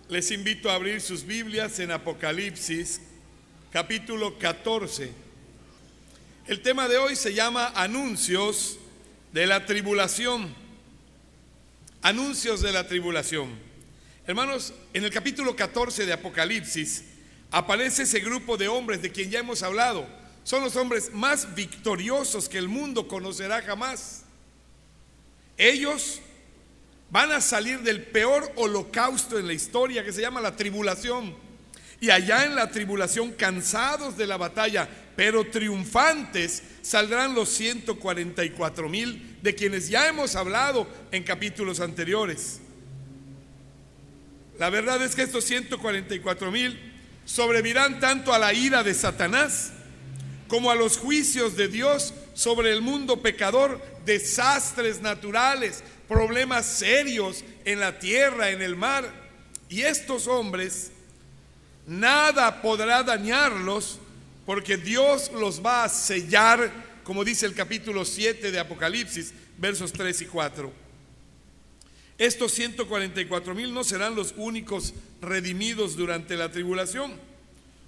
Les invito a abrir sus Biblias en Apocalipsis, capítulo 14. El tema de hoy se llama Anuncios de la Tribulación. Anuncios de la Tribulación. Hermanos, en el capítulo 14 de Apocalipsis aparece ese grupo de hombres de quien ya hemos hablado. Son los hombres más victoriosos que el mundo conocerá jamás. Ellos van a salir del peor holocausto en la historia, que se llama la tribulación. Y allá en la tribulación, cansados de la batalla, pero triunfantes, saldrán los 144,000 de quienes ya hemos hablado en capítulos anteriores. La verdad es que estos 144,000 sobrevivirán tanto a la ira de Satanás como a los juicios de Dios sobre el mundo pecador, desastres naturales, problemas serios en la tierra, en el mar. Y estos hombres, nada podrá dañarlos, porque Dios los va a sellar, como dice el capítulo 7 de Apocalipsis, versos 3 y 4. Estos 144,000 no serán los únicos redimidos durante la tribulación.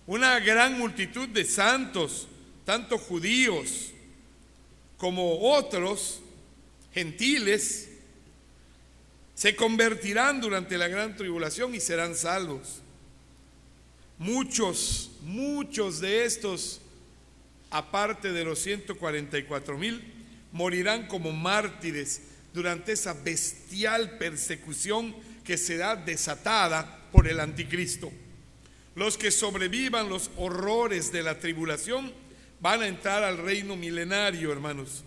Una gran multitud de santos, tanto judíos como otros gentiles, se convertirán durante la gran tribulación y serán salvos. Muchos de estos, aparte de los 144,000, morirán como mártires durante esa bestial persecución que será desatada por el anticristo. Los que sobrevivan los horrores de la tribulación van a entrar al reino milenario, hermanos.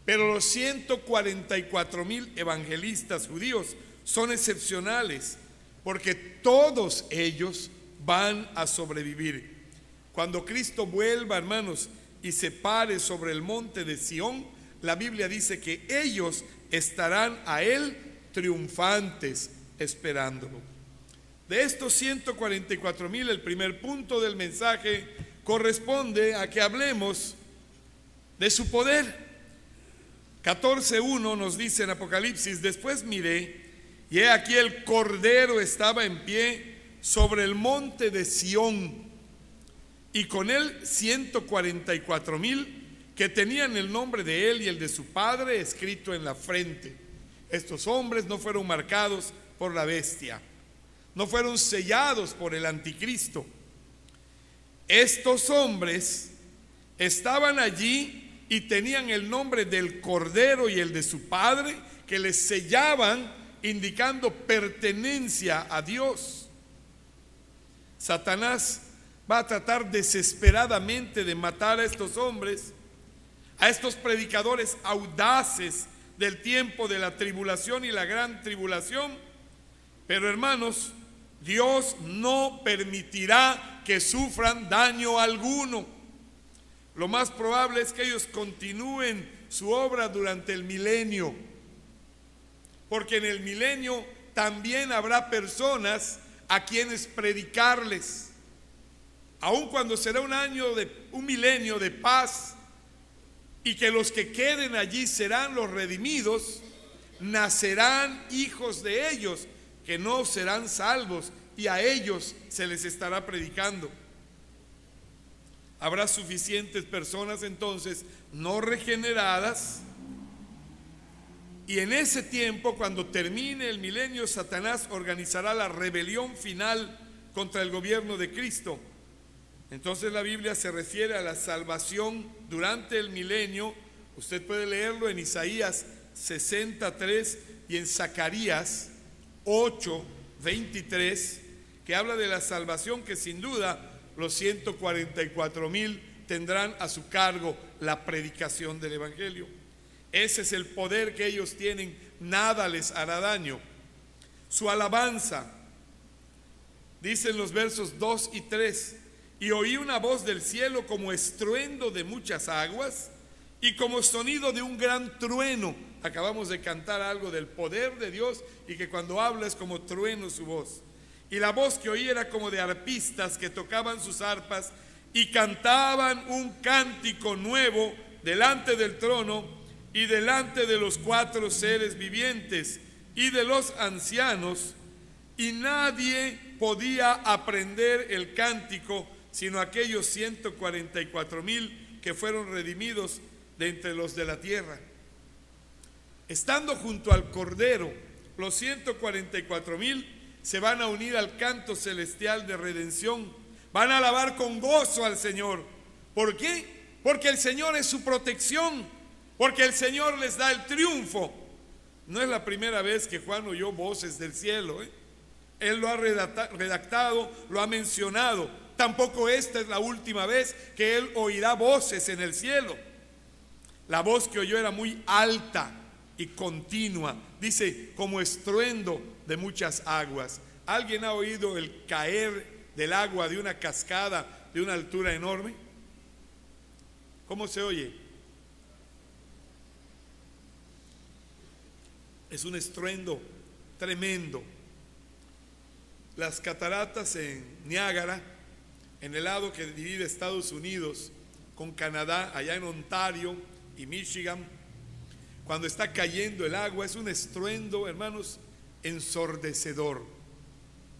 Pero los 144,000 evangelistas judíos son excepcionales, porque todos ellos van a sobrevivir. Cuando Cristo vuelva, hermanos, y se pare sobre el monte de Sión, la Biblia dice que ellos estarán a Él triunfantes, esperándolo. De estos 144,000, el primer punto del mensaje corresponde a que hablemos de su poder. 14:1 nos dice en Apocalipsis: después miré, y he aquí el Cordero estaba en pie sobre el monte de Sión, y con él 144,000 que tenían el nombre de él y el de su padre escrito en la frente. Estos hombres no fueron marcados por la bestia, no fueron sellados por el anticristo. Estos hombres estaban allí y tenían el nombre del Cordero y el de su padre, que les sellaban, indicando pertenencia a Dios. Satanás va a tratar desesperadamente de matar a estos hombres, a estos predicadores audaces del tiempo de la tribulación y la gran tribulación. Pero hermanos, Dios no permitirá que sufran daño alguno. Lo más probable es que ellos continúen su obra durante el milenio, porque en el milenio también habrá personas a quienes predicarles. Aun cuando será un milenio de paz, y que los que queden allí serán los redimidos, nacerán hijos de ellos que no serán salvos, y a ellos se les estará predicando. Habrá suficientes personas entonces no regeneradas, y en ese tiempo, cuando termine el milenio, Satanás organizará la rebelión final contra el gobierno de Cristo. Entonces la Biblia se refiere a la salvación durante el milenio. Usted puede leerlo en Isaías 63 y en Zacarías 8:23, que habla de la salvación que sin duda los 144,000 tendrán a su cargo la predicación del Evangelio. Ese es el poder que ellos tienen, nada les hará daño. Su alabanza, dicen los versos 2 y 3, y oí una voz del cielo como estruendo de muchas aguas y como sonido de un gran trueno. Acabamos de cantar algo del poder de Dios, y que cuando habla es como trueno su voz. Y la voz que oí era como de arpistas que tocaban sus arpas y cantaban un cántico nuevo delante del trono y delante de los 4 seres vivientes y de los ancianos, y nadie podía aprender el cántico sino aquellos 144,000 que fueron redimidos de entre los de la tierra. Estando junto al Cordero, los 144,000 se van a unir al canto celestial de redención. Van a alabar con gozo al Señor. ¿Por qué? Porque el Señor es su protección, porque el Señor les da el triunfo. No es la primera vez que Juan oyó voces del cielo, Él lo ha redactado, lo ha mencionado. Tampoco esta es la última vez que él oirá voces en el cielo. La voz que oyó era muy alta y continua, dice, como estruendo de muchas aguas. ¿Alguien ha oído el caer del agua de una cascada de una altura enorme? ¿Cómo se oye? Es un estruendo tremendo. Las cataratas en Niágara, en el lado que divide Estados Unidos con Canadá, allá en Ontario y Michigan, cuando está cayendo el agua, es un estruendo, hermanos, ensordecedor,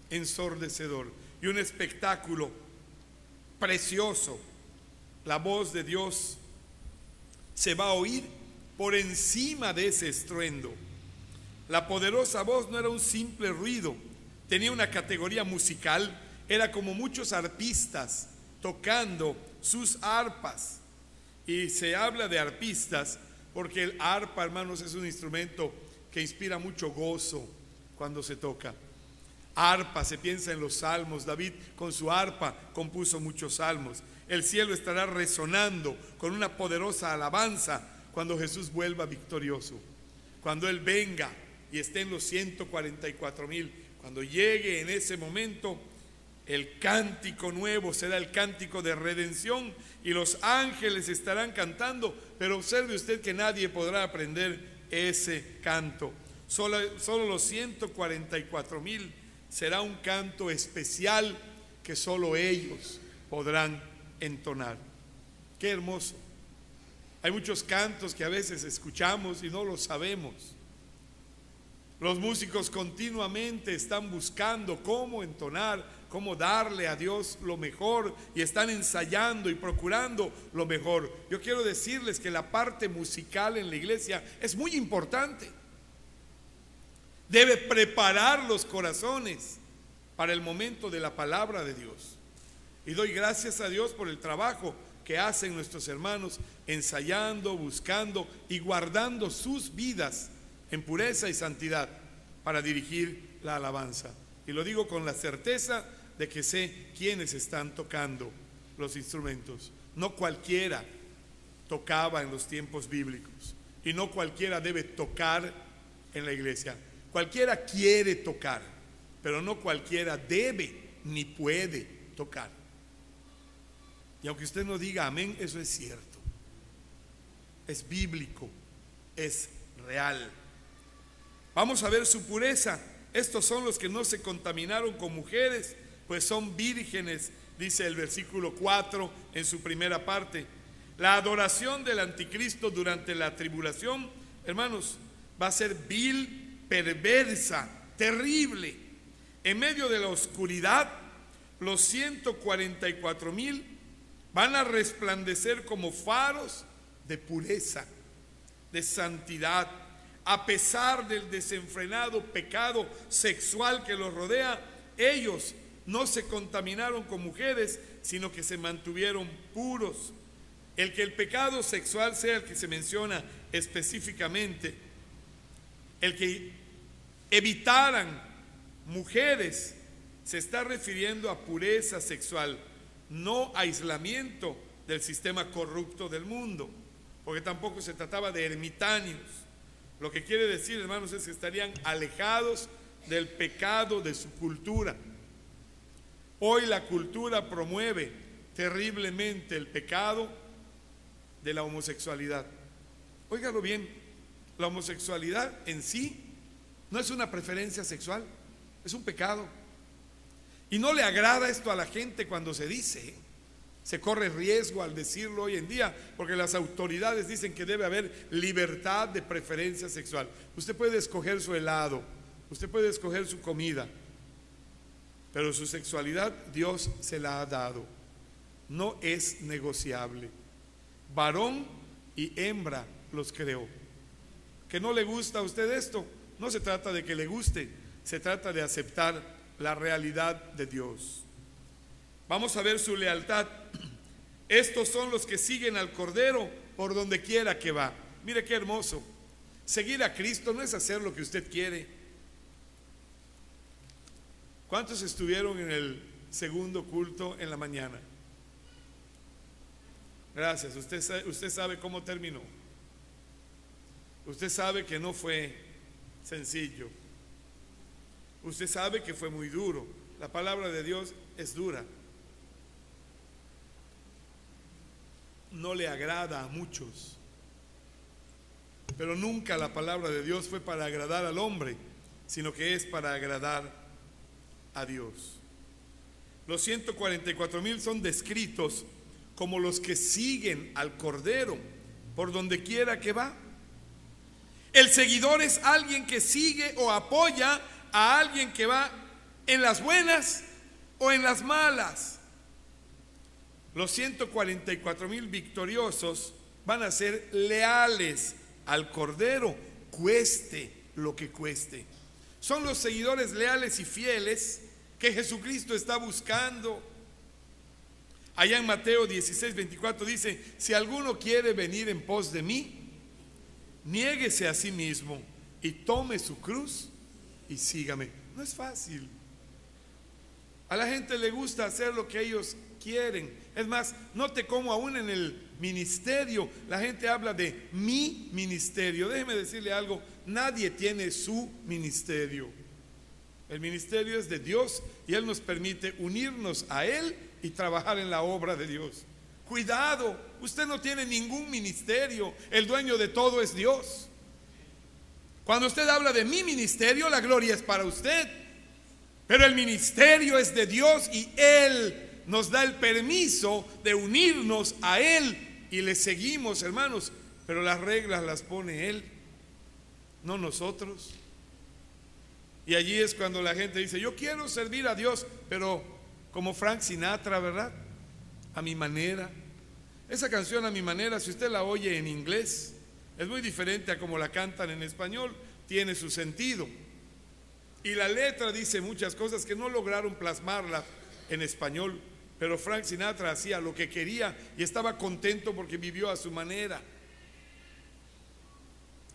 ensordecedor, y un espectáculo precioso. La voz de Dios se va a oír por encima de ese estruendo. La poderosa voz no era un simple ruido, tenía una categoría musical. Era como muchos arpistas tocando sus arpas. Y se habla de arpistas porque el arpa, hermanos, es un instrumento que inspira mucho gozo cuando se toca. Arpa, se piensa en los salmos. David con su arpa compuso muchos salmos. El cielo estará resonando con una poderosa alabanza cuando Jesús vuelva victorioso. Cuando Él venga y esté en los 144,000, cuando llegue en ese momento, el cántico nuevo será el cántico de redención y los ángeles estarán cantando, pero observe usted que nadie podrá aprender ese canto. Solo los 144,000 será un canto especial que solo ellos podrán entonar. Qué hermoso. Hay muchos cantos que a veces escuchamos y no los sabemos. Los músicos continuamente están buscando cómo entonar, cómo darle a Dios lo mejor, y están ensayando y procurando lo mejor. Yo quiero decirles que la parte musical en la iglesia es muy importante. Debe preparar los corazones para el momento de la palabra de Dios. Y doy gracias a Dios por el trabajo que hacen nuestros hermanos ensayando, buscando y guardando sus vidas en pureza y santidad para dirigir la alabanza. Y lo digo con la certeza de que sé quiénes están tocando los instrumentos. No cualquiera tocaba en los tiempos bíblicos y no cualquiera debe tocar en la iglesia. Cualquiera quiere tocar, pero no cualquiera debe ni puede tocar. Y aunque usted no diga amén, eso es cierto. Es bíblico, es real. Vamos a ver su pureza. Estos son los que no se contaminaron con mujeres, pues son vírgenes, dice el versículo 4 en su primera parte. La adoración del anticristo durante la tribulación, hermanos, va a ser vil, perversa, terrible. En medio de la oscuridad, los 144,000 van a resplandecer como faros de pureza, de santidad. A pesar del desenfrenado pecado sexual que los rodea, ellos no se contaminaron con mujeres, sino que se mantuvieron puros. El que el pecado sexual sea el que se menciona específicamente, el que evitaran mujeres, se está refiriendo a pureza sexual, no aislamiento del sistema corrupto del mundo, porque tampoco se trataba de ermitaños. Lo que quiere decir, hermanos, es que estarían alejados del pecado de su cultura. Hoy la cultura promueve terriblemente el pecado de la homosexualidad. Óigalo bien, la homosexualidad en sí no es una preferencia sexual, es un pecado. Y no le agrada esto a la gente cuando se dice. Se corre riesgo al decirlo hoy en día, porque las autoridades dicen que debe haber libertad de preferencia sexual. Usted puede escoger su helado, usted puede escoger su comida, pero su sexualidad Dios se la ha dado. No es negociable. Varón y hembra los creó. ¿Que no le gusta a usted esto? No se trata de que le guste, se trata de aceptar la realidad de Dios. Vamos a ver su lealtad. Estos son los que siguen al Cordero por donde quiera que va. Mire qué hermoso. Seguir a Cristo no es hacer lo que usted quiere. ¿Cuántos estuvieron en el segundo culto en la mañana? Gracias. Usted sabe cómo terminó. Usted sabe que no fue sencillo. Usted sabe que fue muy duro. La palabra de Dios es dura. No le agrada a muchos. Pero nunca la palabra de Dios fue para agradar al hombre, sino que es para agradar a Dios. Los 144,000 son descritos como los que siguen al Cordero por donde quiera que va. El seguidor es alguien que sigue o apoya a alguien que va en las buenas o en las malas. Los 144,000 victoriosos van a ser leales al Cordero, cueste lo que cueste. Son los seguidores leales y fieles que Jesucristo está buscando. Allá en Mateo 16:24 dice: si alguno quiere venir en pos de mí, niéguese a sí mismo y tome su cruz y sígame. No es fácil. A la gente le gusta hacer lo que ellos quieren. Es más, note cómo aún en el ministerio la gente habla de mi ministerio. Déjeme decirle algo: nadie tiene su ministerio. El ministerio es de Dios y Él nos permite unirnos a Él y trabajar en la obra de Dios. Cuidado, usted no tiene ningún ministerio. El dueño de todo es Dios. Cuando usted habla de mi ministerio, la gloria es para usted, pero el ministerio es de Dios y Él nos da el permiso de unirnos a Él y le seguimos, hermanos, pero las reglas las pone Él, no nosotros. Y allí es cuando la gente dice: yo quiero servir a Dios, pero como Frank Sinatra, ¿verdad? A mi manera. Esa canción, A mi manera, si usted la oye en inglés, es muy diferente a como la cantan en español. Tiene su sentido. Y la letra dice muchas cosas que no lograron plasmarla en español, pero Frank Sinatra hacía lo que quería y estaba contento porque vivió a su manera.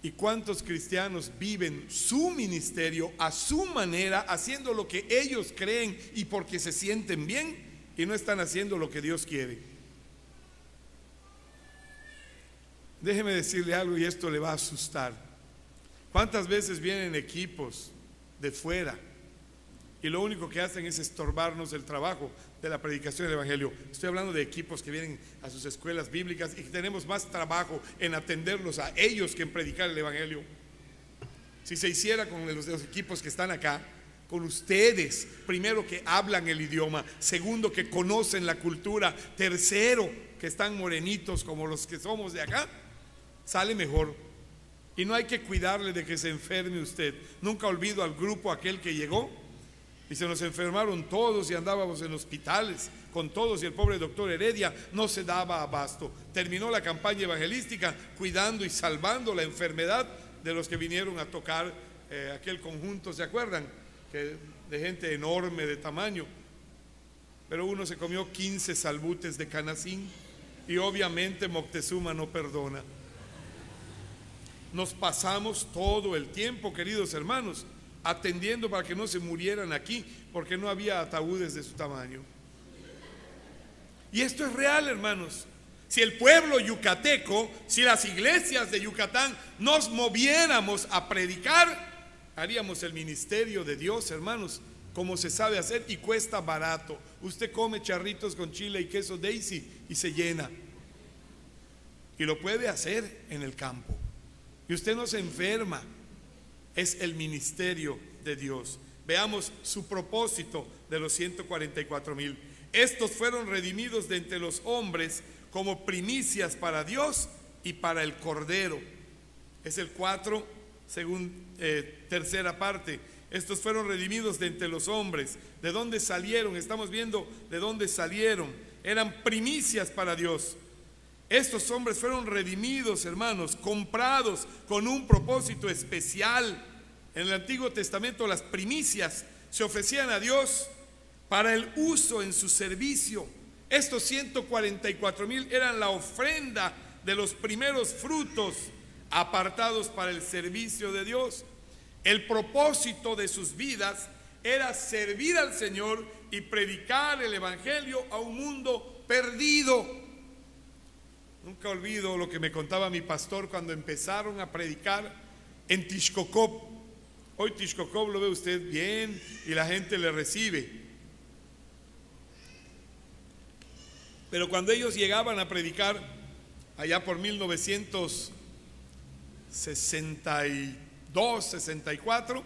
¿Y cuántos cristianos viven su ministerio a su manera, haciendo lo que ellos creen y porque se sienten bien, y no están haciendo lo que Dios quiere? Déjeme decirle algo y esto le va a asustar. ¿Cuántas veces vienen equipos de fuera y lo único que hacen es estorbarnos el trabajo de la predicación del Evangelio? Estoy hablando de equipos que vienen a sus escuelas bíblicas y que tenemos más trabajo en atenderlos a ellos que en predicar el Evangelio. Si se hiciera con los equipos que están acá, con ustedes, primero, que hablan el idioma, segundo, que conocen la cultura, tercero, que están morenitos como los que somos de acá, sale mejor. Y no hay que cuidarle de que se enferme usted. Nunca olvido al grupo aquel que llegó y se nos enfermaron todos y andábamos en hospitales con todos, y el pobre doctor Heredia no se daba abasto. Terminó la campaña evangelística cuidando y salvando la enfermedad de los que vinieron a tocar aquel conjunto, ¿se acuerdan? De gente enorme de tamaño. Pero uno se comió 15 salbutes de canacín y obviamente Moctezuma no perdona. Nos pasamos todo el tiempo, queridos hermanos, atendiendo para que no se murieran aquí, porque no había ataúdes de su tamaño. Y esto es real, hermanos. Si el pueblo yucateco, si las iglesias de Yucatán nos moviéramos a predicar, haríamos el ministerio de Dios, hermanos, como se sabe hacer, y cuesta barato. Usted come charritos con chile y queso Daisy y se llena. Y lo puede hacer en el campo. Y usted no se enferma. Es el ministerio de Dios. Veamos su propósito de los 144,000. Estos fueron redimidos de entre los hombres como primicias para Dios y para el Cordero. Es el 4, tercera parte. Estos fueron redimidos de entre los hombres. ¿De dónde salieron? Estamos viendo de dónde salieron. Eran primicias para Dios. Estos hombres fueron redimidos, hermanos, comprados con un propósito especial. En el Antiguo Testamento las primicias se ofrecían a Dios para el uso en su servicio. Estos 144,000 eran la ofrenda de los primeros frutos apartados para el servicio de Dios. El propósito de sus vidas era servir al Señor y predicar el Evangelio a un mundo perdido. Nunca olvido lo que me contaba mi pastor cuando empezaron a predicar en Tixcocop. Hoy Tixcocop lo ve usted bien y la gente le recibe. Pero cuando ellos llegaban a predicar allá por 1962, 64,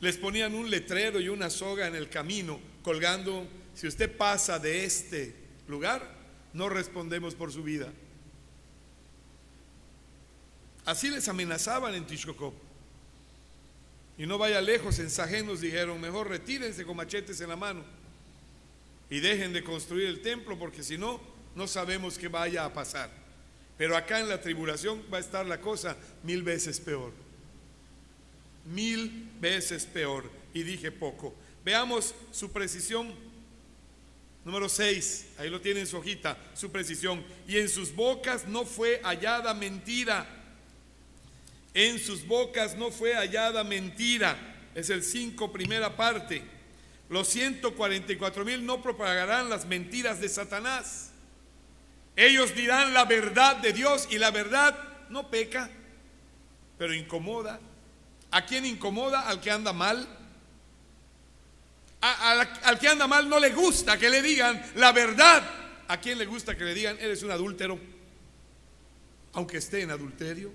les ponían un letrero y una soga en el camino colgando: si usted pasa de este lugar, no respondemos por su vida. Así les amenazaban en Tixcocop. Y no vaya lejos, en Sajén nos dijeron: mejor retírense con machetes en la mano y dejen de construir el templo, porque si no, no sabemos qué vaya a pasar. Pero acá en la tribulación va a estar la cosa 1000 veces peor. 1000 veces peor. Y dije poco. Veamos su precisión. Número 6, ahí lo tiene en su hojita, su precisión. Y en sus bocas no fue hallada mentira. En sus bocas no fue hallada mentira. Es el 5, primera parte. Los 144,000 no propagarán las mentiras de Satanás. Ellos dirán la verdad de Dios, y la verdad no peca, pero incomoda. ¿A quién incomoda? Al que anda mal. Al que anda mal no le gusta que le digan la verdad. ¿A quién le gusta que le digan eres un adúltero, aunque esté en adulterio?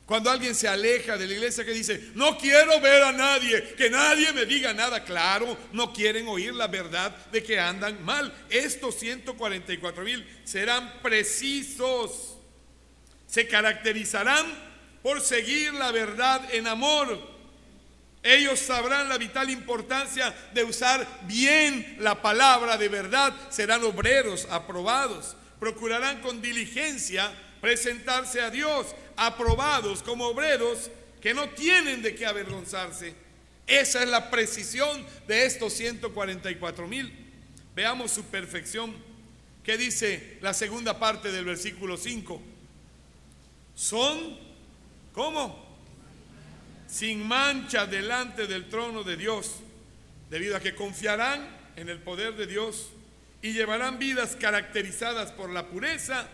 Cuando alguien se aleja de la iglesia, que dice: no quiero ver a nadie, que nadie me diga nada. Claro, no quieren oír la verdad de que andan mal. Estos 144,000 serán precisos, se caracterizarán por seguir la verdad en amor. Ellos sabrán la vital importancia de usar bien la palabra de verdad. Serán obreros aprobados, procurarán con diligencia presentarse a Dios, aprobados como obreros que no tienen de qué avergonzarse. Esa es la precisión de estos 144,000. Veamos su perfección. ¿Qué dice la segunda parte del versículo 5? Son, ¿cómo? Sin mancha delante del trono de Dios, debido a que confiarán en el poder de Dios y llevarán vidas caracterizadas por la pureza.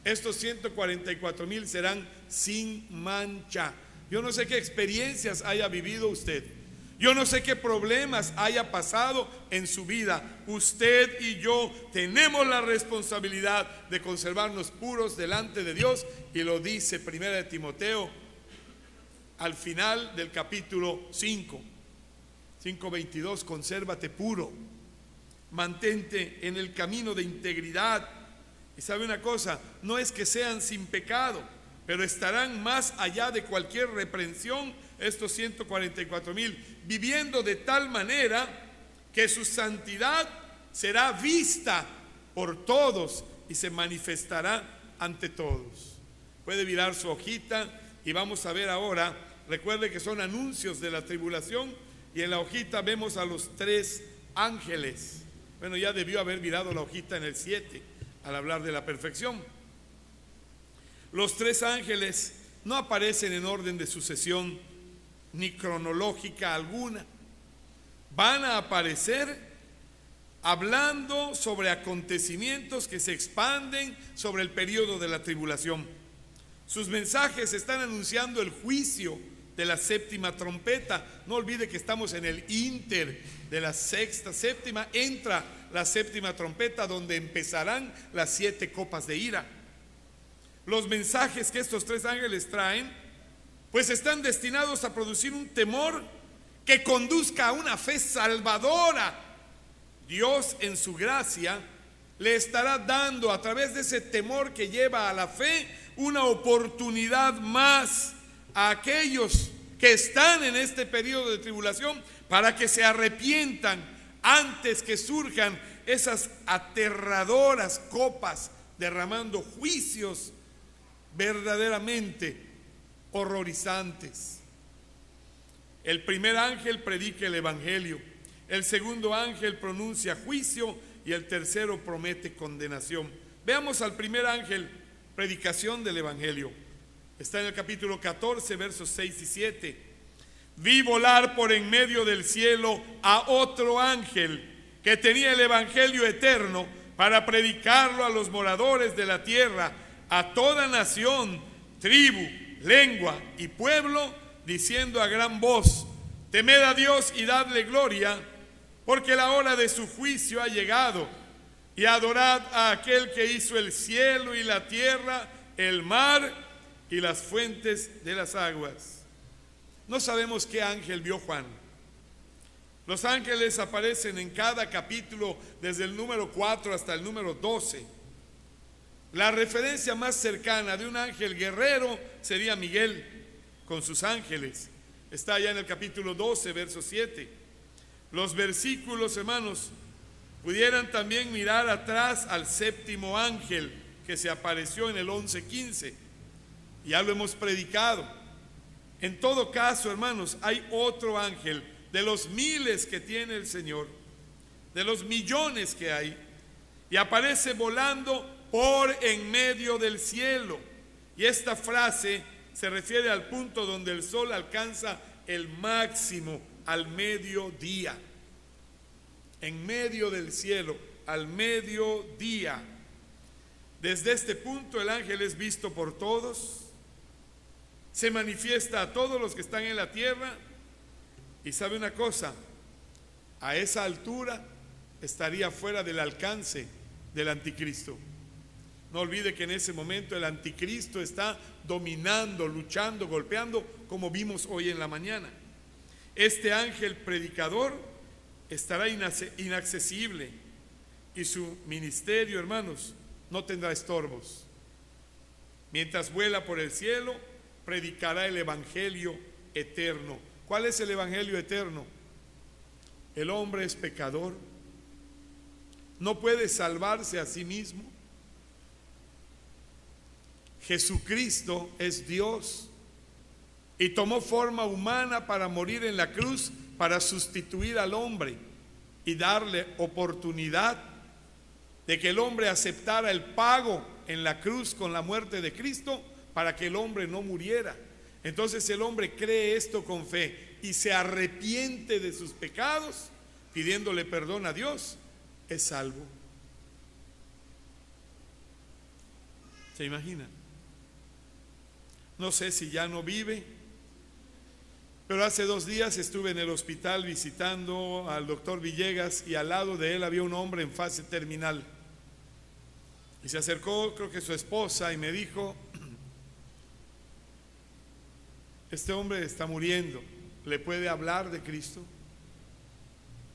Estos 144,000 serán sin mancha. Yo no sé qué experiencias haya vivido usted. Yo no sé qué problemas haya pasado en su vida. Usted y yo tenemos la responsabilidad de conservarnos puros delante de Dios, y lo dice 1 de Timoteo al final del capítulo 5:22. Consérvate puro, mantente en el camino de integridad. Y sabe una cosa, no es que sean sin pecado, pero estarán más allá de cualquier reprensión estos 144,000, viviendo de tal manera que su santidad será vista por todos y se manifestará ante todos. Puede virar su hojita y vamos a ver ahora. Recuerde que son anuncios de la tribulación, y en la hojita vemos a los 3 ángeles. Bueno, ya debió haber virado la hojita en el 7 al hablar de la perfección. Los 3 ángeles no aparecen en orden de sucesión ni cronológica alguna. Van a aparecer hablando sobre acontecimientos que se expanden sobre el periodo de la tribulación. Sus mensajes están anunciando el juicio de la 7ª trompeta. No olvide que estamos en el ínter de la 6ª, 7ª. Entra la 7ª trompeta, donde empezarán las 7 copas de ira. Los mensajes que estos 3 ángeles traen, pues están destinados a producir un temor que conduzca a una fe salvadora. Dios, en su gracia, le estará dando, a través de ese temor que lleva a la fe, una oportunidad más a aquellos que están en este periodo de tribulación, para que se arrepientan antes que surjan esas aterradoras copas derramando juicios verdaderamente horrorizantes. El primer ángel predica el evangelio, el segundo ángel pronuncia juicio y el tercero promete condenación. Veamos al primer ángel, predicación del evangelio. Está en el capítulo 14, versos 6 y 7. Vi volar por en medio del cielo a otro ángel que tenía el evangelio eterno para predicarlo a los moradores de la tierra, a toda nación, tribu, lengua y pueblo, diciendo a gran voz: temed a Dios y dadle gloria, porque la hora de su juicio ha llegado, y adorad a aquel que hizo el cielo y la tierra, el mar y las fuentes de las aguas. No sabemos qué ángel vio Juan. Los ángeles aparecen en cada capítulo desde el número 4 hasta el número 12. La referencia más cercana de un ángel guerrero sería Miguel con sus ángeles. Está allá en el capítulo 12, verso 7. Los versículos, hermanos, pudieran también mirar atrás al séptimo ángel que se apareció en el 11:15. Ya lo hemos predicado. En todo caso, hermanos, hay otro ángel de los miles que tiene el Señor, de los millones que hay, y aparece volando por en medio del cielo. Y esta frase se refiere al punto donde el sol alcanza el máximo, al mediodía. En medio del cielo, al mediodía. Desde este punto el ángel es visto por todos, se manifiesta a todos los que están en la tierra, y sabe una cosa, a esa altura estaría fuera del alcance del anticristo. No olvide que en ese momento el anticristo está dominando, luchando, golpeando, como vimos hoy en la mañana. Este ángel predicador estará inaccesible, y su ministerio, hermanos, no tendrá estorbos. Mientras vuela por el cielo, predicará el evangelio eterno. ¿Cuál es el evangelio eterno? El hombre es pecador, no puede salvarse a sí mismo. Jesucristo es Dios y tomó forma humana para morir en la cruz, para sustituir al hombre y darle oportunidad de que el hombre aceptara el pago en la cruz con la muerte de Cristo, para que el hombre no muriera. Entonces el hombre cree esto con fe y se arrepiente de sus pecados, pidiéndole perdón a Dios, es salvo. ¿Se imagina? No sé si ya no vive, pero hace 2 días estuve en el hospital visitando al doctor Villegas, y al lado de él había un hombre en fase terminal. Y se acercó, creo que su esposa, y me dijo: este hombre está muriendo, ¿le puede hablar de Cristo?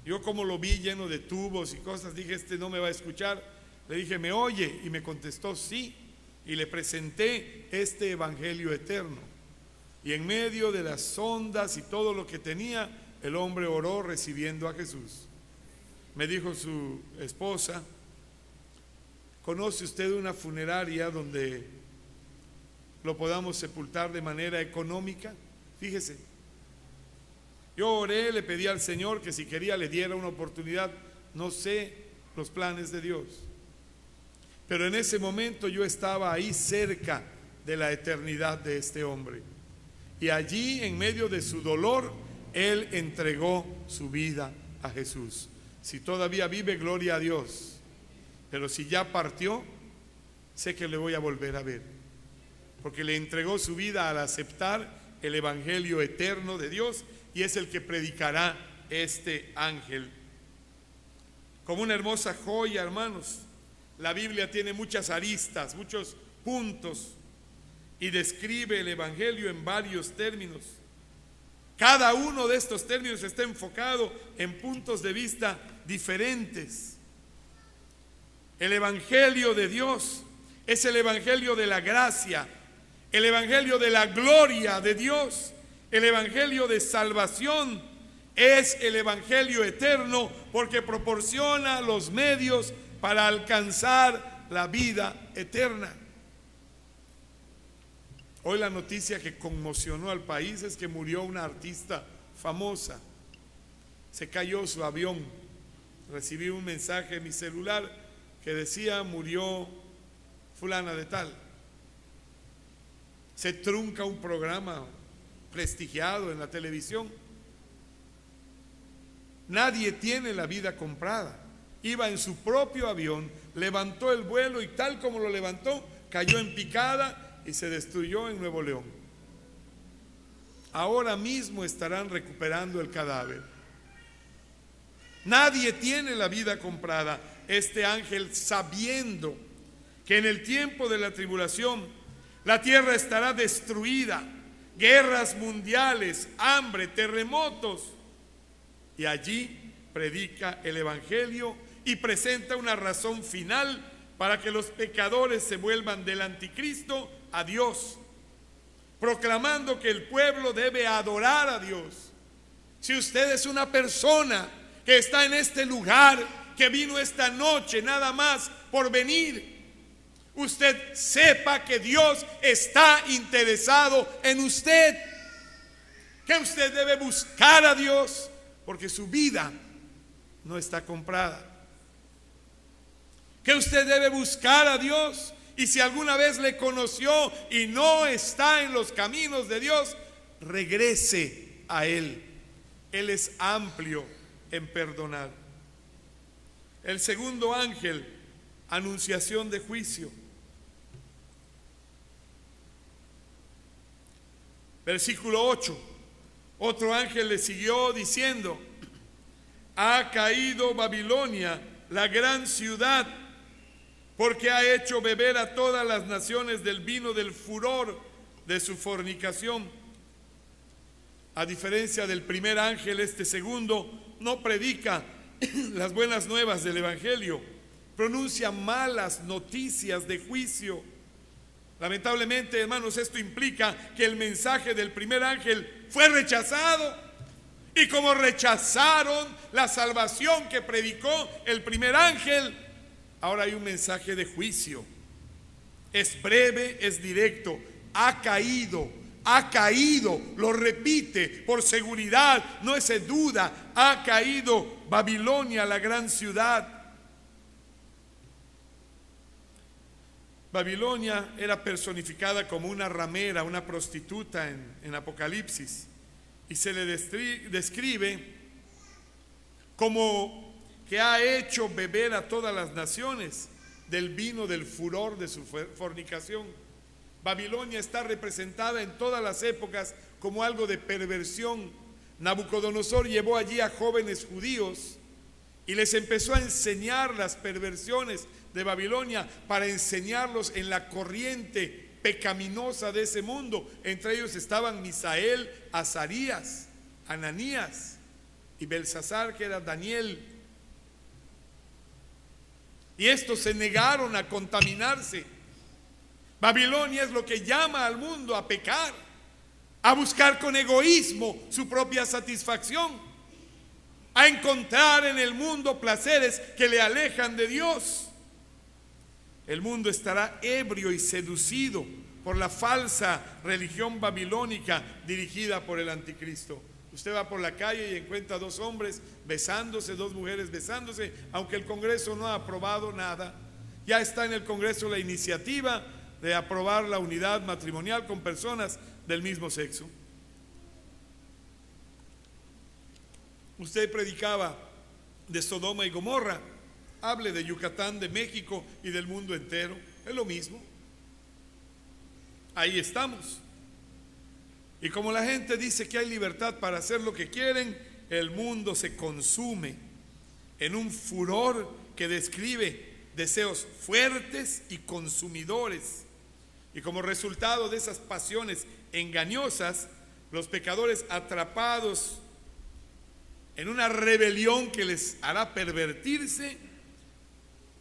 Yo, como lo vi lleno de tubos y cosas, dije: este no me va a escuchar. Le dije: ¿me oye? Y me contestó: sí. Y le presenté este evangelio eterno. Y en medio de las ondas y todo lo que tenía, el hombre oró recibiendo a Jesús. Me dijo su esposa: ¿conoce usted una funeraria donde lo podamos sepultar de manera económica? Fíjese, yo oré, le pedí al Señor que si quería le diera una oportunidad. No sé los planes de Dios, pero en ese momento yo estaba ahí cerca de la eternidad de este hombre, y allí, en medio de su dolor, él entregó su vida a Jesús. Si todavía vive, gloria a Dios, pero si ya partió, sé que le voy a volver a ver, porque le entregó su vida al aceptar el evangelio eterno de Dios, y es el que predicará este ángel. Como una hermosa joya, hermanos, la Biblia tiene muchas aristas, muchos puntos, y describe el evangelio en varios términos. Cada uno de estos términos está enfocado en puntos de vista diferentes. El evangelio de Dios es el evangelio de la gracia, el evangelio de la gloria de Dios, El evangelio de salvación es el evangelio eterno porque proporciona los medios para alcanzar la vida eterna. Hoy la noticia que conmocionó al país es que murió una artista famosa. Se cayó su avión. Recibí un mensaje en mi celular que decía: murió fulana de tal. Se trunca un programa prestigiado en la televisión. Nadie tiene la vida comprada. Iba en su propio avión, levantó el vuelo y tal como lo levantó, cayó en picada y se destruyó en Nuevo León. Ahora mismo estarán recuperando el cadáver. Nadie tiene la vida comprada. Este ángel, sabiendo que en el tiempo de la tribulación la tierra estará destruida, guerras mundiales, hambre, terremotos, y allí predica el evangelio y presenta una razón final para que los pecadores se vuelvan del anticristo a Dios, proclamando que el pueblo debe adorar a Dios. Si usted es una persona que está en este lugar, que vino esta noche nada más por venir, usted sepa que Dios está interesado en usted, que usted debe buscar a Dios porque su vida no está comprada, que usted debe buscar a Dios. Y si alguna vez le conoció y no está en los caminos de Dios, regrese a Él. Él es amplio en perdonar. El segundo ángel, anunciación de juicio. Versículo 8. Otro ángel le siguió diciendo: ha caído Babilonia, la gran ciudad, porque ha hecho beber a todas las naciones del vino del furor de su fornicación. A diferencia del primer ángel, este segundo no predica las buenas nuevas del evangelio, pronuncia malas noticias de juicio. Lamentablemente, hermanos, esto implica que el mensaje del primer ángel fue rechazado, y como rechazaron la salvación que predicó el primer ángel, ahora hay un mensaje de juicio. Es breve, es directo. Ha caído, lo repite por seguridad, no es duda. Ha caído Babilonia, la gran ciudad. Babilonia era personificada como una ramera, una prostituta en Apocalipsis, y se le describe como que ha hecho beber a todas las naciones del vino del furor de su fornicación. Babilonia está representada en todas las épocas como algo de perversión. Nabucodonosor llevó allí a jóvenes judíos y les empezó a enseñar las perversiones de Babilonia para enseñarlos en la corriente pecaminosa de ese mundo. Entre ellos estaban Misael, Azarías, Ananías y Belsasar, que era Daniel. Y estos se negaron a contaminarse. Babilonia es lo que llama al mundo a pecar, a buscar con egoísmo su propia satisfacción, a encontrar en el mundo placeres que le alejan de Dios. El mundo estará ebrio y seducido por la falsa religión babilónica dirigida por el anticristo. Usted va por la calle y encuentra dos hombres besándose, dos mujeres besándose, aunque el Congreso no ha aprobado nada. Ya está en el Congreso la iniciativa de aprobar la unidad matrimonial con personas del mismo sexo. Usted predicaba de Sodoma y Gomorra, hable de Yucatán, de México y del mundo entero, es lo mismo. Ahí estamos. Y como la gente dice que hay libertad para hacer lo que quieren, el mundo se consume en un furor que describe deseos fuertes y consumidores. Y como resultado de esas pasiones engañosas, los pecadores atrapados en una rebelión que les hará pervertirse,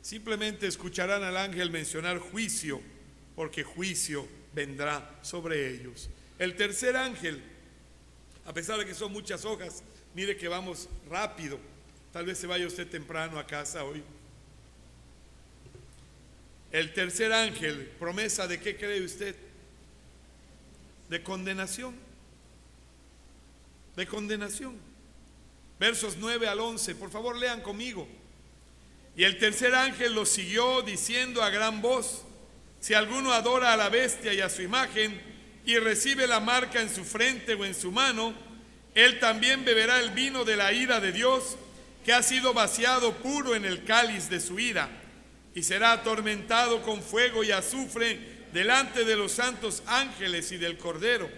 simplemente escucharán al ángel mencionar juicio, porque juicio vendrá sobre ellos. El tercer ángel, A pesar de que son muchas hojas, mire que vamos rápido. Tal vez se vaya usted temprano a casa hoy. El tercer ángel, promesa de qué cree usted? De condenación. De condenación. Versos 9 al 11, por favor lean conmigo. Y el tercer ángel lo siguió diciendo a gran voz: si alguno adora a la bestia y a su imagen y recibe la marca en su frente o en su mano, él también beberá el vino de la ira de Dios, que ha sido vaciado puro en el cáliz de su ira, y será atormentado con fuego y azufre delante de los santos ángeles y del Cordero.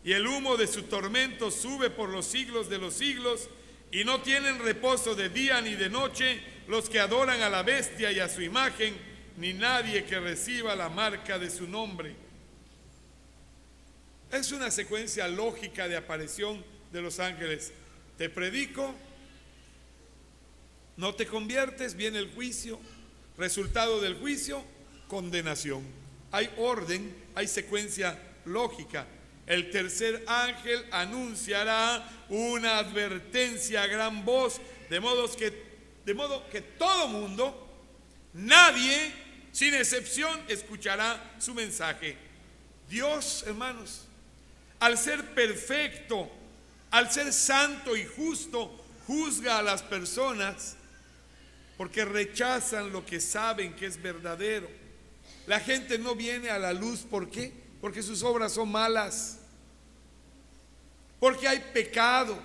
Y el humo de su tormento sube por los siglos de los siglos, y no tienen reposo de día ni de noche los que adoran a la bestia y a su imagen, ni nadie que reciba la marca de su nombre. Es una secuencia lógica de aparición de los ángeles. Te predico, no te conviertes, viene el juicio. Resultado del juicio, condenación. Hay orden, hay secuencia lógica. El tercer ángel anunciará una advertencia a gran voz, de modo que todo mundo, nadie, sin excepción, escuchará su mensaje. Dios, hermanos, al ser perfecto, al ser santo y justo, juzga a las personas porque rechazan lo que saben que es verdadero. La gente no viene a la luz, ¿por qué? Porque sus obras son malas, porque hay pecado.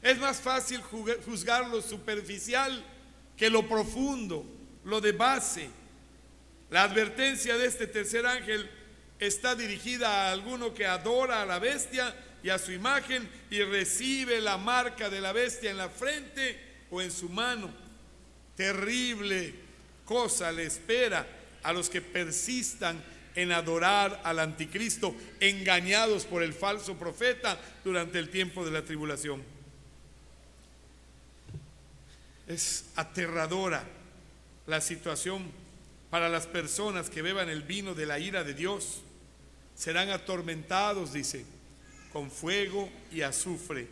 Es más fácil juzgar lo superficial que lo profundo, lo de base. La advertencia de este tercer ángel está dirigida a alguno que adora a la bestia y a su imagen y recibe la marca de la bestia en la frente o en su mano. Terrible cosa le espera a los que persistan en adorar al anticristo, engañados por el falso profeta durante el tiempo de la tribulación. Es aterradora la situación para las personas que beban el vino de la ira de Dios. Serán atormentados, dice, con fuego y azufre.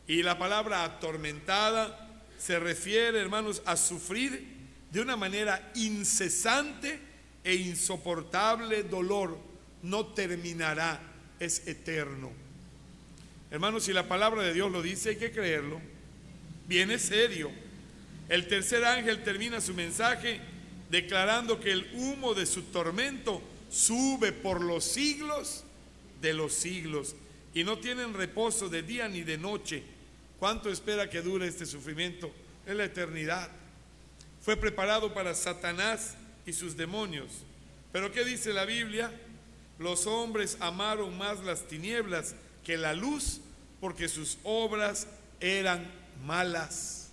Y la palabra atormentada se refiere, hermanos, a sufrir de una manera incesante e insoportable dolor. No terminará, es eterno. Hermanos, si la palabra de Dios lo dice, hay que creerlo. Viene serio. El tercer ángel termina su mensaje declarando que el humo de su tormento sube por los siglos de los siglos y no tienen reposo de día ni de noche. ¿Cuánto espera que dure este sufrimiento? Es la eternidad. Fue preparado para Satanás y sus demonios. Pero ¿qué dice la Biblia? Los hombres amaron más las tinieblas que la luz, porque sus obras eran malas.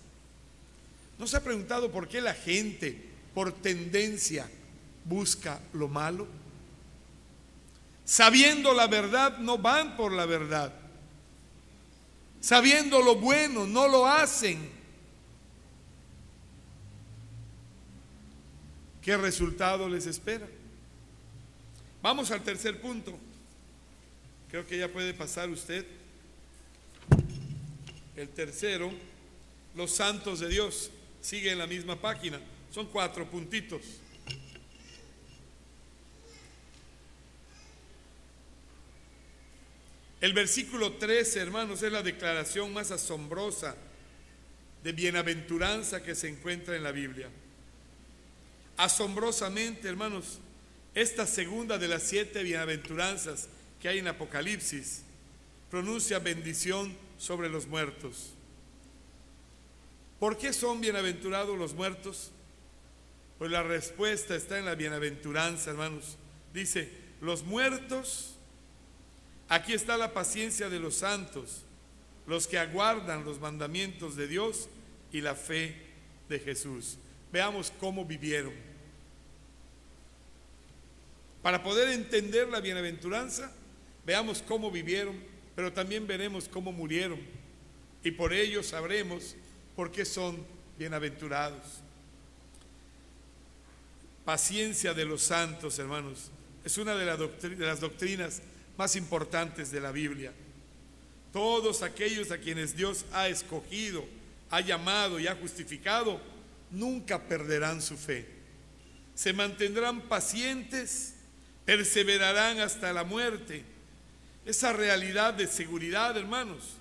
¿No se ha preguntado por qué la gente, por tendencia, busca lo malo? Sabiendo la verdad, no van por la verdad. Sabiendo lo bueno, no lo hacen. ¿Qué resultado les espera? Vamos al tercer punto. Creo que ya puede pasar usted. El tercero, los santos de Dios. Sigue en la misma página. Son 4 puntitos. El versículo 13, hermanos, es la declaración más asombrosa de bienaventuranza que se encuentra en la Biblia. Asombrosamente, hermanos, esta segunda de las 7 bienaventuranzas que hay en Apocalipsis pronuncia bendición sobre los muertos. ¿Por qué son bienaventurados los muertos? Pues la respuesta está en la bienaventuranza, hermanos. Dice, los muertos, aquí está la paciencia de los santos, los que aguardan los mandamientos de Dios y la fe de Jesús. Veamos cómo vivieron. Para poder entender la bienaventuranza, veamos cómo vivieron, pero también veremos cómo murieron. Y por ello sabremos por qué son bienaventurados. Paciencia de los santos, hermanos, es una de las doctrinas más importantes de la Biblia. Todos aquellos a quienes Dios ha escogido, ha llamado y ha justificado, nunca perderán su fe. Se mantendrán pacientes, perseverarán hasta la muerte. Esa realidad de seguridad, hermanos,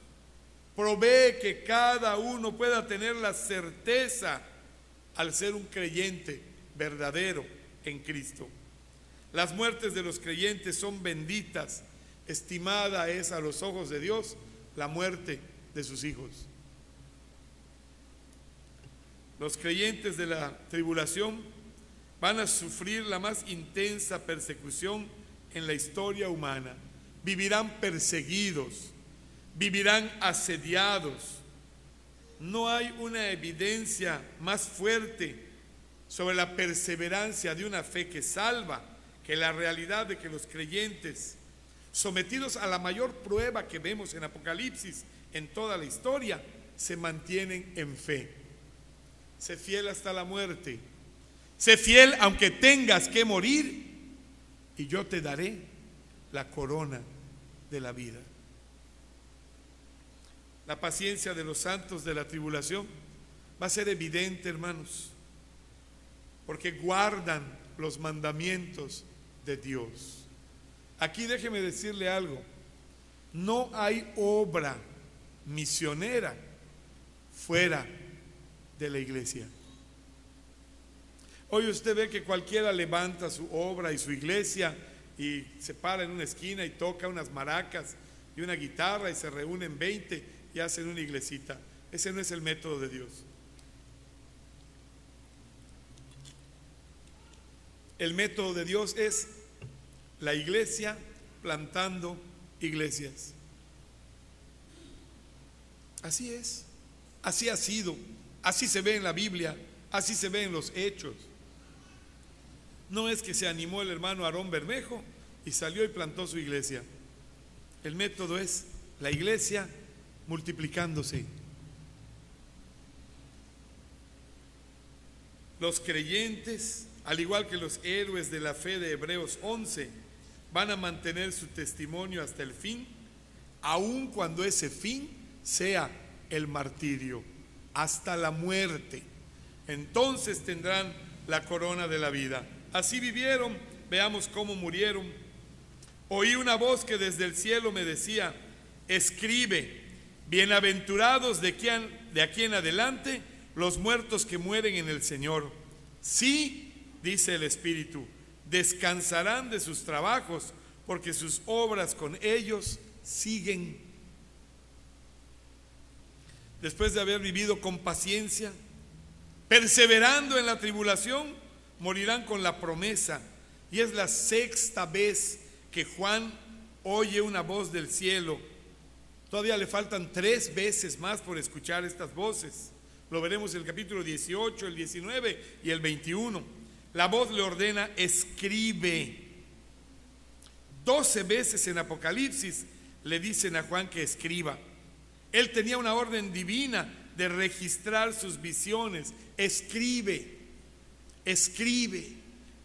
provee que cada uno pueda tener la certeza al ser un creyente verdadero en Cristo. Las muertes de los creyentes son benditas. Estimada es a los ojos de Dios la muerte de sus hijos. Los creyentes de la tribulación van a sufrir la más intensa persecución en la historia humana. Vivirán perseguidos, vivirán asediados. No hay una evidencia más fuerte sobre la perseverancia de una fe que salva que la realidad de que los creyentes, sometidos a la mayor prueba que vemos en Apocalipsis en toda la historia, se mantienen en fe. Sé fiel hasta la muerte. Sé fiel aunque tengas que morir, y yo te daré la corona de la vida. La paciencia de los santos de la tribulación va a ser evidente, hermanos, porque guardan los mandamientos de Dios. Aquí déjeme decirle algo: no hay obra misionera fuera de la iglesia. Hoy usted ve que cualquiera levanta su obra y su iglesia y se para en una esquina y toca unas maracas y una guitarra y se reúnen 20 y hacen una iglesita. Ese no es el método de Dios. El método de Dios es la iglesia plantando iglesias. Así es, así ha sido, así se ve en la Biblia, así se ve en los hechos. No es que se animó el hermano Aarón Bermejo y salió y plantó su iglesia. El método es la iglesia multiplicándose. Los creyentes, al igual que los héroes de la fe de Hebreos 11, van a mantener su testimonio hasta el fin, aun cuando ese fin sea el martirio, hasta la muerte. Entonces tendrán la corona de la vida. Así vivieron, veamos cómo murieron. Oí una voz que desde el cielo me decía: escribe, bienaventurados de aquí en adelante los muertos que mueren en el Señor. Sí, dice el Espíritu, descansarán de sus trabajos, porque sus obras con ellos siguen. Después de haber vivido con paciencia, perseverando en la tribulación, morirán con la promesa. Y es la sexta vez que Juan oye una voz del cielo. Todavía le faltan 3 veces más por escuchar estas voces. Lo veremos en el capítulo 18, el 19 y el 21. La voz le ordena: escribe. 12 veces en Apocalipsis le dicen a Juan que escriba. Él tenía una orden divina de registrar sus visiones. Escribe, escribe,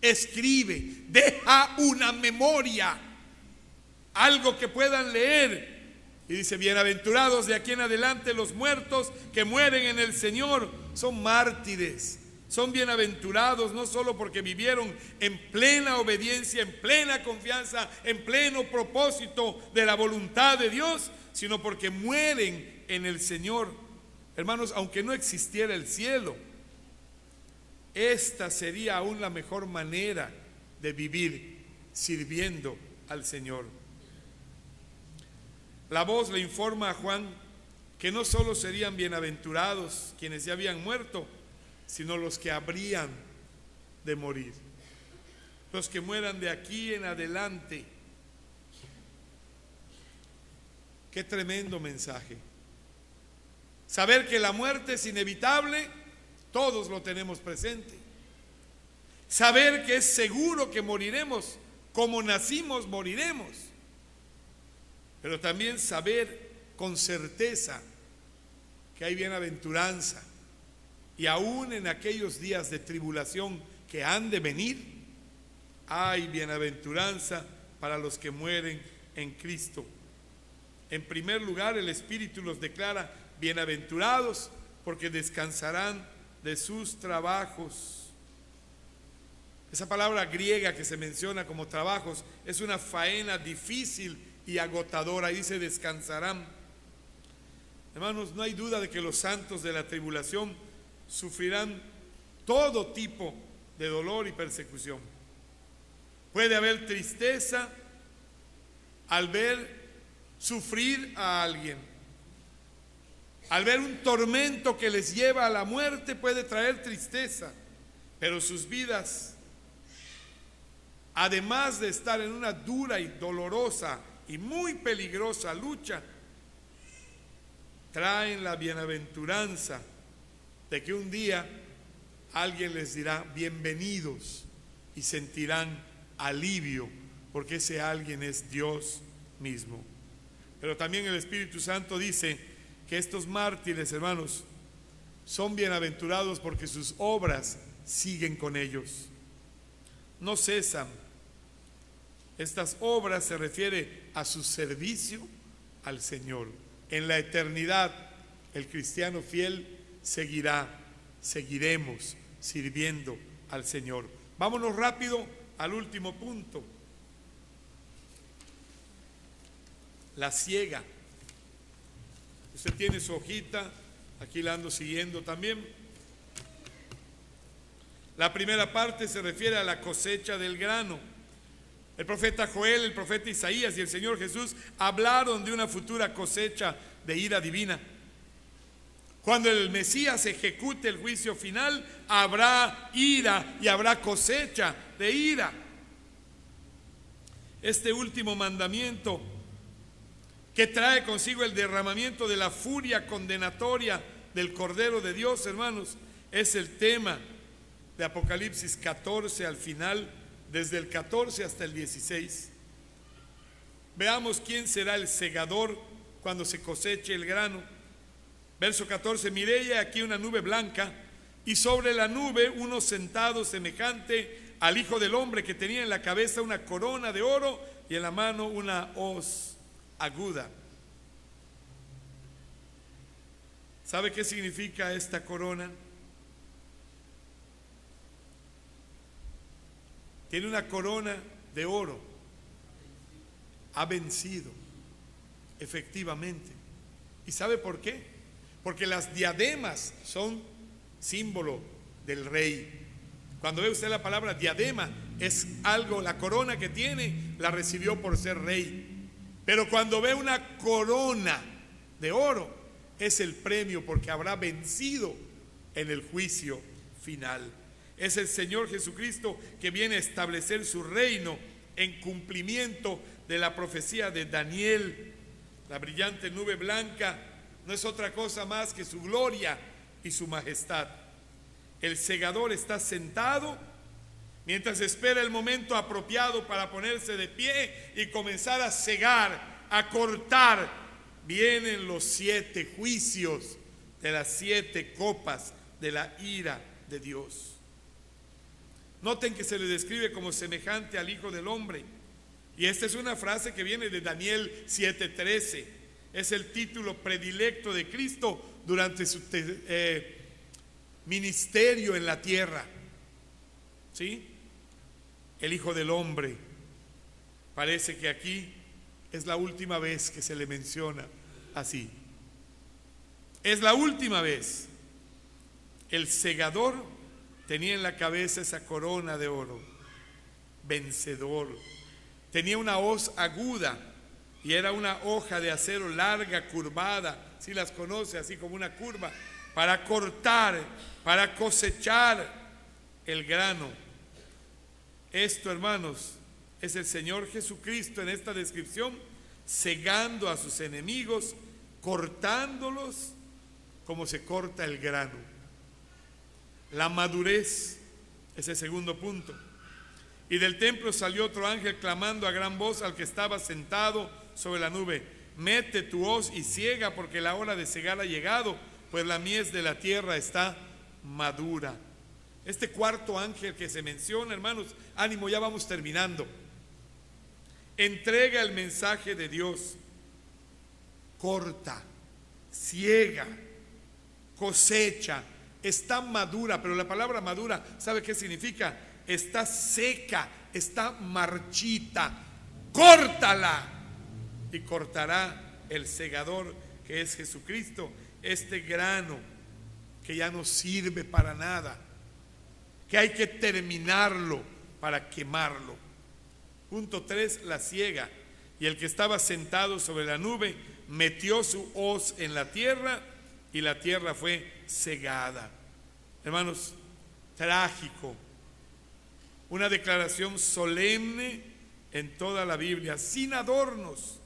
escribe. Deja una memoria, algo que puedan leer. Y dice: bienaventurados de aquí en adelante los muertos que mueren en el Señor. Son mártires, son bienaventurados no solo porque vivieron en plena obediencia, en plena confianza, en pleno propósito de la voluntad de Dios, sino porque mueren en el Señor. Hermanos, aunque no existiera el cielo, esta sería aún la mejor manera de vivir, sirviendo al Señor. La voz le informa a Juan que no solo serían bienaventurados quienes ya habían muerto, sino los que habrían de morir, los que mueran de aquí en adelante. Qué tremendo mensaje. Saber que la muerte es inevitable, todos lo tenemos presente. Saber que es seguro que moriremos, como nacimos moriremos. Pero también saber con certeza que hay bienaventuranza. Y aún en aquellos días de tribulación que han de venir, hay bienaventuranza para los que mueren en Cristo. En primer lugar, el Espíritu los declara bienaventurados porque descansarán de sus trabajos. Esa palabra griega que se menciona como trabajos es una faena difícil y agotadora. Ahí dice descansarán. Hermanos, no hay duda de que los santos de la tribulación sufrirán todo tipo de dolor y persecución. Puede haber tristeza al ver sufrir a alguien. Al ver un tormento que les lleva a la muerte puede traer tristeza, pero sus vidas, además de estar en una dura y dolorosa y muy peligrosa lucha, traen la bienaventuranza de que un día alguien les dirá bienvenidos y sentirán alivio, porque ese alguien es Dios mismo. Pero también el Espíritu Santo dice que estos mártires, hermanos, son bienaventurados porque sus obras siguen con ellos, no cesan. Estas obras se refiere a su servicio al Señor. En la eternidad, el cristiano fiel seguiremos sirviendo al Señor. Vámonos rápido al último punto. La siega. Usted tiene su hojita, aquí la ando siguiendo también. La primera parte se refiere a la cosecha del grano. El profeta Joel, el profeta Isaías y el Señor Jesús hablaron de una futura cosecha de ira divina. Cuando el Mesías ejecute el juicio final, habrá ira y habrá cosecha de ira. Este último mandamiento, que trae consigo el derramamiento de la furia condenatoria del Cordero de Dios, hermanos, es el tema de Apocalipsis 14 al final, desde el 14 hasta el 16. Veamos quién será el segador cuando se coseche el grano. Verso 14, miré aquí una nube blanca, y sobre la nube uno sentado semejante al Hijo del Hombre, que tenía en la cabeza una corona de oro y en la mano una hoz aguda. ¿Sabe qué significa esta corona? Tiene una corona de oro. Ha vencido, efectivamente. ¿Y sabe por qué? Porque las diademas son símbolo del rey. Cuando ve usted la palabra diadema, es algo, la corona que tiene, la recibió por ser rey. Pero cuando ve una corona de oro, es el premio porque habrá vencido en el juicio final. Es el Señor Jesucristo que viene a establecer su reino en cumplimiento de la profecía de Daniel. La brillante nube blanca no es otra cosa más que su gloria y su majestad. El segador está sentado mientras espera el momento apropiado para ponerse de pie y comenzar a segar, a cortar. Vienen los 7 juicios de las 7 copas de la ira de Dios. Noten que se le describe como semejante al Hijo del Hombre. Y esta es una frase que viene de Daniel 7:13. Es el título predilecto de Cristo durante su ministerio en la tierra. ¿Sí? El Hijo del Hombre. Parece que aquí es la última vez que se le menciona así. Es la última vez. El segador tenía en la cabeza esa corona de oro. Vencedor. Tenía una hoz aguda y era una hoja de acero larga, curvada. Si las conoce, así como una curva, para cortar, para cosechar el grano. Esto, hermanos, es el Señor Jesucristo en esta descripción, segando a sus enemigos, cortándolos como se corta el grano. La madurez es el segundo punto. Y del templo salió otro ángel clamando a gran voz al que estaba sentado sobre la nube: mete tu hoz y ciega, porque la hora de cegar ha llegado, pues la mies de la tierra está madura. Este cuarto ángel que se menciona, hermanos, ánimo, ya vamos terminando, entrega el mensaje de Dios. corta, ciega, cosecha, está madura, pero la palabra madura, ¿sabe qué significa? Está seca, está marchita, córtala. Y cortará el segador, que es Jesucristo, este grano que ya no sirve para nada, que hay que terminarlo para quemarlo. Punto 3, la siega. Y el que estaba sentado sobre la nube metió su hoz en la tierra y la tierra fue segada. Hermanos, trágico. Una declaración solemne en toda la Biblia, sin adornos.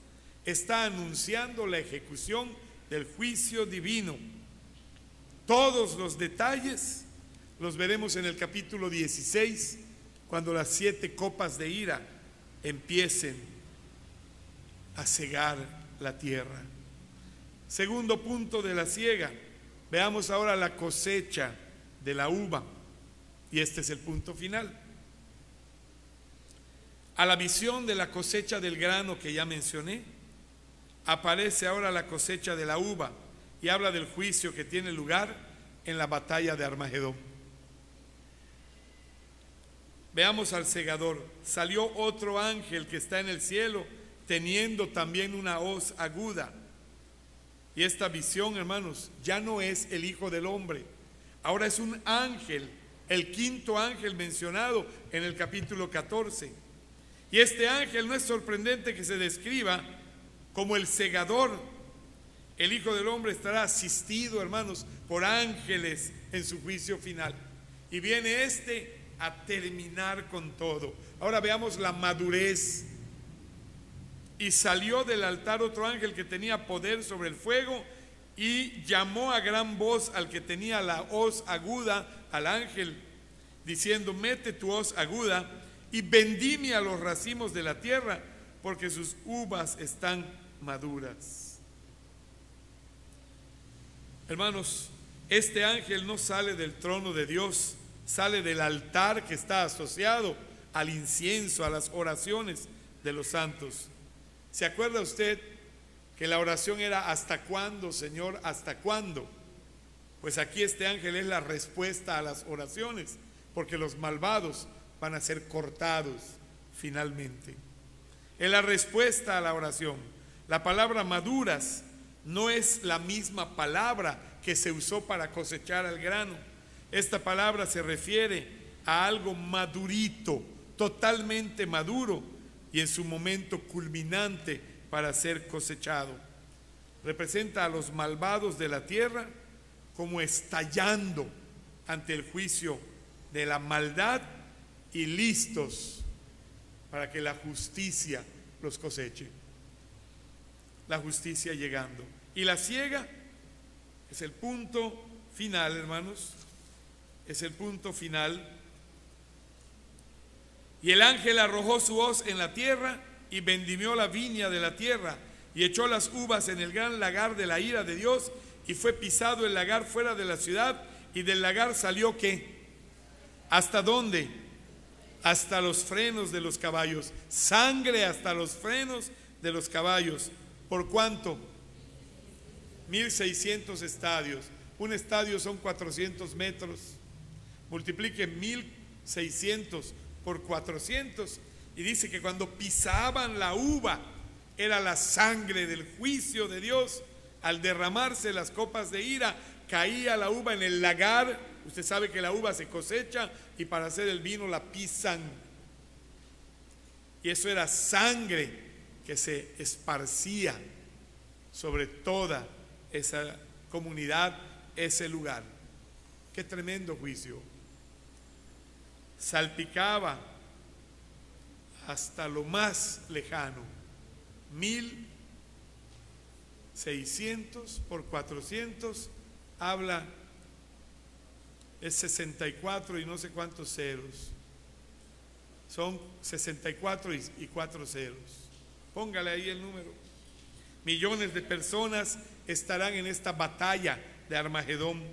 Está anunciando la ejecución del juicio divino. Todos los detalles los veremos en el capítulo 16, cuando las 7 copas de ira empiecen a cegar la tierra. Segundo punto de la siega. Veamos ahora la cosecha de la uva. Y este es el punto final. A la visión de la cosecha del grano que ya mencioné, aparece ahora la cosecha de la uva y habla del juicio que tiene lugar en la batalla de Armagedón. Veamos al segador. Salió otro ángel que está en el cielo, teniendo también una hoz aguda. Y esta visión, hermanos, ya no es el Hijo del Hombre, ahora es un ángel, el quinto ángel mencionado en el capítulo 14. Y este ángel, no es sorprendente que se describa como el segador. El Hijo del Hombre estará asistido, hermanos, por ángeles en su juicio final. Y viene este a terminar con todo. Ahora veamos la madurez. Y salió del altar otro ángel que tenía poder sobre el fuego y llamó a gran voz al que tenía la hoz aguda, al ángel, diciendo: mete tu hoz aguda y vendimia los racimos de la tierra, porque sus uvas están maduras. Hermanos, este ángel no sale del trono de Dios, sale del altar que está asociado al incienso, a las oraciones de los santos. ¿Se acuerda usted que la oración era ¿hasta cuándo, Señor? ¿Hasta cuándo? Pues aquí este ángel es la respuesta a las oraciones, porque los malvados van a ser cortados finalmente. Es la respuesta a la oración. La palabra maduras no es la misma palabra que se usó para cosechar el grano. Esta palabra se refiere a algo madurito, totalmente maduro y en su momento culminante para ser cosechado. Representa a los malvados de la tierra como estallando ante el juicio de la maldad y listos para que la justicia los coseche. La justicia llegando. Y la siega es el punto final, hermanos. Es el punto final. Y el ángel arrojó su hoz en la tierra y vendimió la viña de la tierra y echó las uvas en el gran lagar de la ira de Dios, y fue pisado el lagar fuera de la ciudad, y del lagar salió ¿qué? ¿Hasta dónde? Hasta los frenos de los caballos. Sangre hasta los frenos de los caballos. ¿Por cuánto? 1600 estadios. Un estadio son 400 metros. Multiplique 1600 por 400 y dice que cuando pisaban la uva era la sangre del juicio de Dios. Al derramarse las copas de ira, caía la uva en el lagar. Usted sabe que la uva se cosecha y para hacer el vino la pisan. Y eso era sangre que se esparcía sobre toda esa comunidad, ese lugar. Qué tremendo juicio. Salpicaba hasta lo más lejano. 1600 por 400 habla, es 64 y no sé cuántos ceros. Son 64 y 4 ceros. Póngale ahí el número. Millones de personas estarán en esta batalla de Armagedón.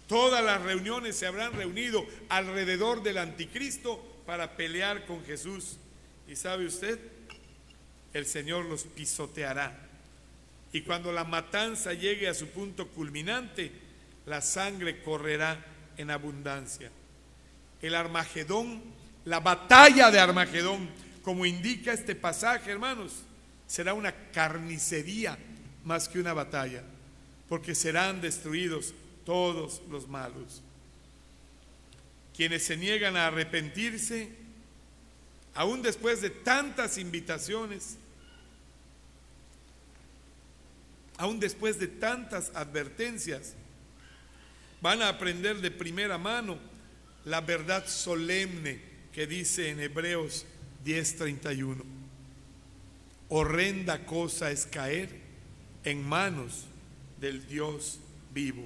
Todas las reuniones se habrán reunido alrededor del anticristo para pelear con Jesús. Y sabe usted, el Señor los pisoteará Y cuando la matanza llegue a su punto culminante, la sangre correrá en abundancia. El Armagedón, la batalla de Armagedón, como indica este pasaje, hermanos, será una carnicería más que una batalla, porque serán destruidos todos los malos. Quienes se niegan a arrepentirse, aún después de tantas invitaciones, aún después de tantas advertencias, van a aprender de primera mano la verdad solemne que dice en Hebreos 10:31. Horrenda cosa es caer en manos del Dios vivo.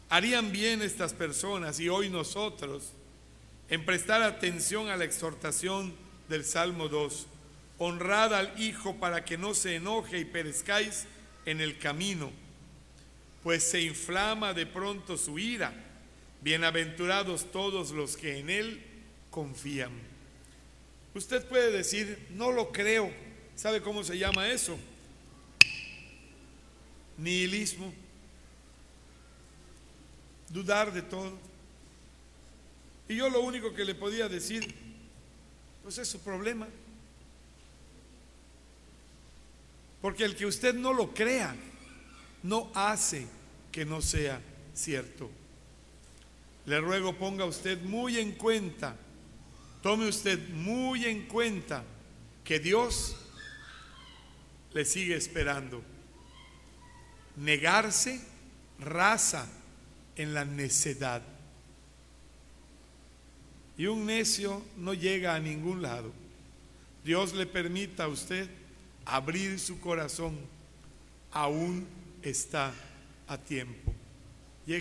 Harían bien estas personas y hoy nosotros en prestar atención a la exhortación del Salmo 2. Honrad al Hijo para que no se enoje y perezcáis en el camino, pues se inflama de pronto su ira. Bienaventurados todos los que en Él confían. Usted puede decir, no lo creo. ¿Sabe cómo se llama eso? Nihilismo. Dudar de todo. Y yo lo único que le podía decir, pues es su problema. Porque el que usted no lo crea, no hace que no sea cierto. Le ruego ponga usted muy en cuenta, tome usted muy en cuenta que Dios le sigue esperando. Negarse raza en la necedad. Y un necio no llega a ningún lado. Dios le permita a usted abrir su corazón, aún está a tiempo.